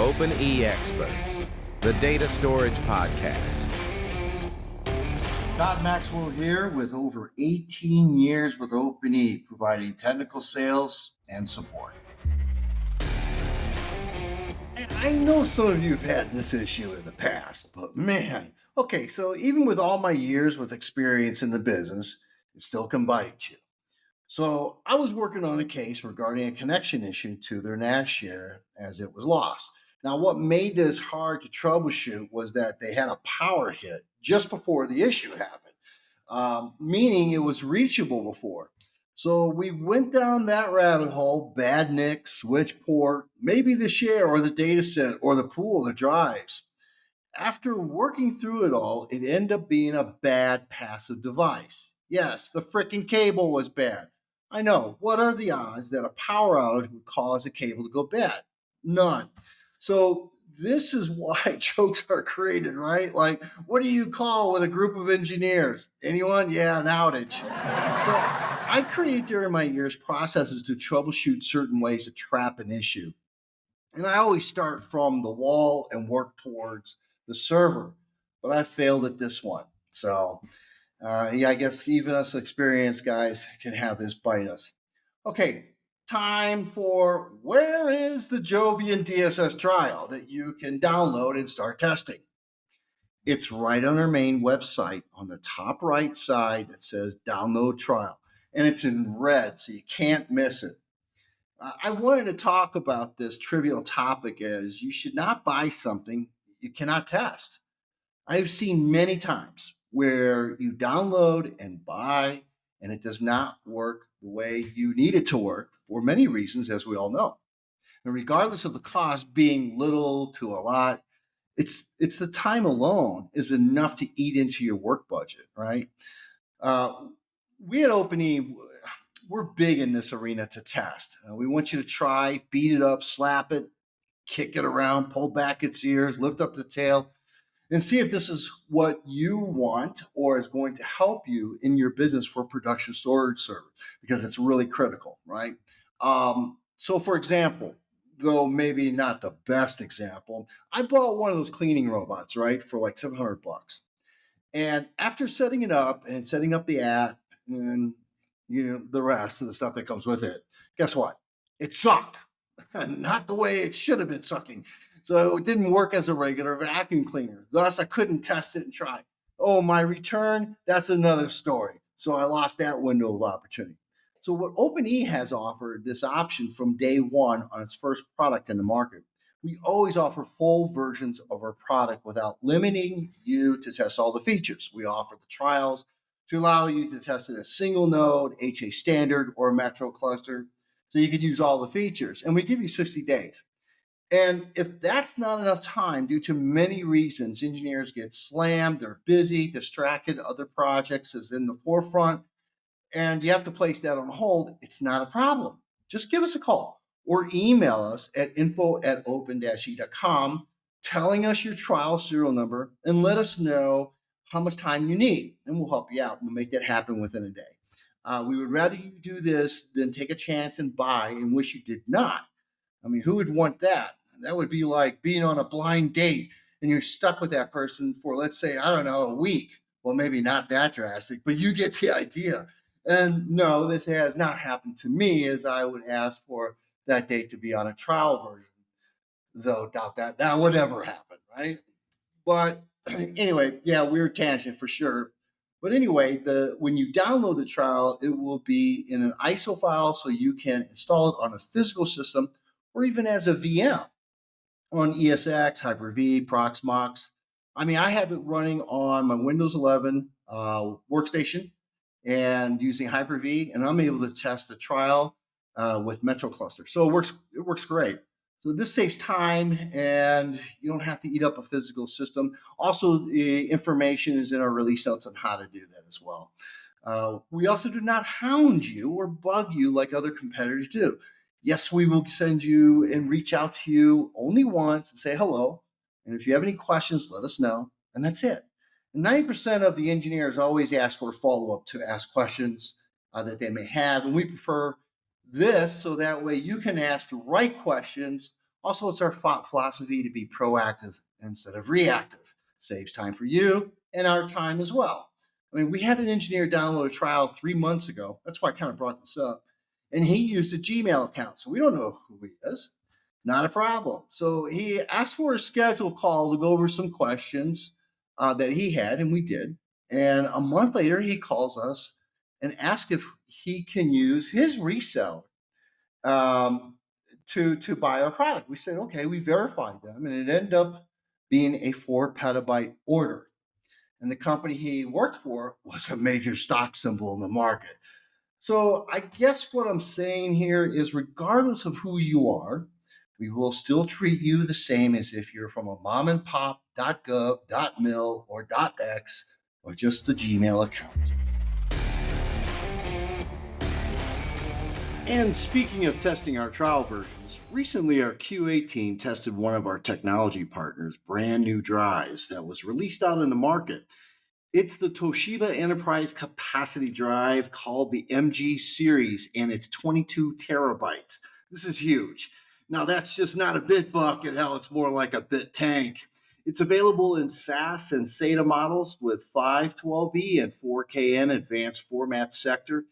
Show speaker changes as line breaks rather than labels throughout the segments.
Open-E Experts, the Data Storage Podcast.
Todd Maxwell here with over 18 years with Open-E, providing technical sales and support. And I know some of you have had this issue in the past, but man, okay, so even with all my years with experience in the business, it still can bite you. So I was working on a case regarding a connection issue to their NAS share as it was lost. Now, what made this hard to troubleshoot was that they had a power hit just before the issue happened, meaning it was reachable before. So we went down that rabbit hole, bad NIC, switch port, maybe the share or the data set or the pool, the drives. After working through it all, it ended up being a bad passive device. Yes, the frickin' cable was bad. I know, what are the odds that a power outage would cause a cable to go bad? None. So this is why jokes are created, right? Like, what do you call with a group of engineers? Anyone? Yeah, an outage. So I created during my years processes to troubleshoot certain ways to trap an issue. And I always start from the wall and work towards the server, but I failed at this one. So I guess even us experienced guys can have this bite us. Okay, time for where is the JovianDSS trial that you can download and start testing. It's right on our main website on the top right side that says download trial, and it's in red, so you can't miss it. I wanted to talk about this trivial topic as you should not buy something you cannot test. I've seen many times where you download and buy and it does not work the way you need it to work for many reasons, as we all know. And regardless of the cost being little to a lot, it's the time alone is enough to eat into your work budget, right? We at Open-E, we're big in this arena to test. We want you to try, beat it up, slap it, kick it around, pull back its ears, lift up the tail, and see if this is what you want or is going to help you in your business for production storage service, because it's really critical, right? So for example, though maybe not the best example, I bought one of those cleaning robots, right, for like $700. And after setting it up and setting up the app and the rest of the stuff that comes with it, guess what? It sucked. Not the way it should have been sucking. So it didn't work as a regular vacuum cleaner. Thus, I couldn't test it and try. Oh, my return, that's another story. So I lost that window of opportunity. So what Open-E has offered this option from day one on its first product in the market. We always offer full versions of our product without limiting you to test all the features. We offer the trials to allow you to test it as single node, HA standard, or metro cluster. So you could use all the features. And we give you 60 days. And if that's not enough time, due to many reasons, engineers get slammed, they're busy, distracted, other projects is in the forefront, and you have to place that on hold, it's not a problem. Just give us a call or email us at info@open-e.com, telling us your trial serial number and let us know how much time you need, and we'll help you out. We'll make that happen within a day. We would rather you do this than take a chance and buy and wish you did not. I mean, who would want that? That would be like being on a blind date and you're stuck with that person for, let's say, I don't know, a week. Well, maybe not that drastic, but you get the idea. And no, this has not happened to me, as I would ask for that date to be on a trial version, though doubt that now would ever happen, right? But anyway, yeah, weird tangent for sure. But anyway, when you download the trial, it will be in an ISO file so you can install it on a physical system or even as a VM on ESX, Hyper-V, Proxmox. I mean, I have it running on my Windows 11 workstation and using Hyper-V, and I'm able to test the trial with Metro Cluster. So it works great. So this saves time, and you don't have to eat up a physical system. Also, the information is in our release notes on how to do that as well. We also do not hound you or bug you like other competitors do. Yes, we will send you and reach out to you only once and say hello. And if you have any questions, let us know. And that's it. And 90% of the engineers always ask for a follow-up to ask questions that they may have. And we prefer this so that way you can ask the right questions Also, it's our philosophy to be proactive instead of reactive. Saves time for you and our time as well. I mean, we had an engineer download a trial 3 months ago. That's why I kind of brought this up. And he used a Gmail account. So we don't know who he is. Not a problem. So he asked for a schedule call to go over some questions that he had, and we did. And a month later, he calls us and asks if he can use his reseller to buy our product. We said, okay, we verified them, and it ended up being a 4 petabyte order. And the company he worked for was a major stock symbol in the market. So I guess what I'm saying here is regardless of who you are, we will still treat you the same as if you're from a mom and pop .gov, .mil, or .x, or just the Gmail account. And speaking of testing our trial versions, recently our QA team tested one of our technology partners' brand new drives that was released out in the market. It's the Toshiba Enterprise Capacity Drive called the MG Series, and it's 22 terabytes. This is huge. Now, that's just not a bit bucket. Hell, it's more like a bit tank. It's available in SAS and SATA models with 512E and 4KN advanced format sector.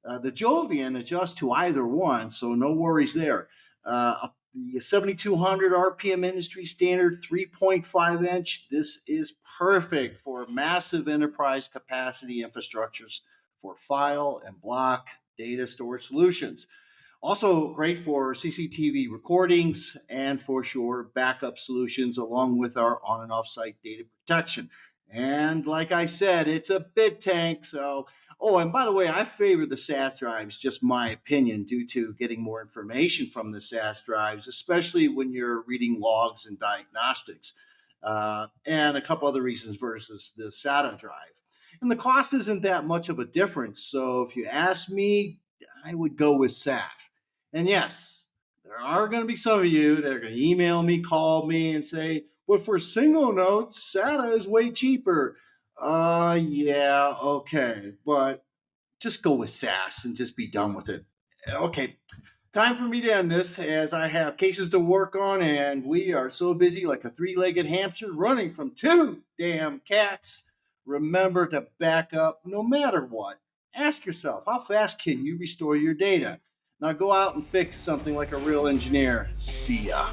The Jovian adjusts to either one, so no worries there. The 7200 RPM industry standard 3.5 inch. This is perfect for massive enterprise capacity infrastructures for file and block data storage solutions. Also great for CCTV recordings and for sure backup solutions along with our on and off site data protection. And like I said, it's a bit tank. So, oh, and by the way, I favor the SAS drives, just my opinion, due to getting more information from the SAS drives, especially when you're reading logs and diagnostics, and a couple other reasons versus the SATA drive. And the cost isn't that much of a difference. So if you ask me, I would go with SAS. And yes, there are going to be some of you that are going to email me, call me, and say, but for single notes, SATA is way cheaper. Yeah, okay. But just go with SAS and just be done with it. Okay, time for me to end this as I have cases to work on, and we are so busy like a three-legged hamster running from two damn cats. Remember to back up no matter what. Ask yourself, how fast can you restore your data? Now go out and fix something like a real engineer. See ya.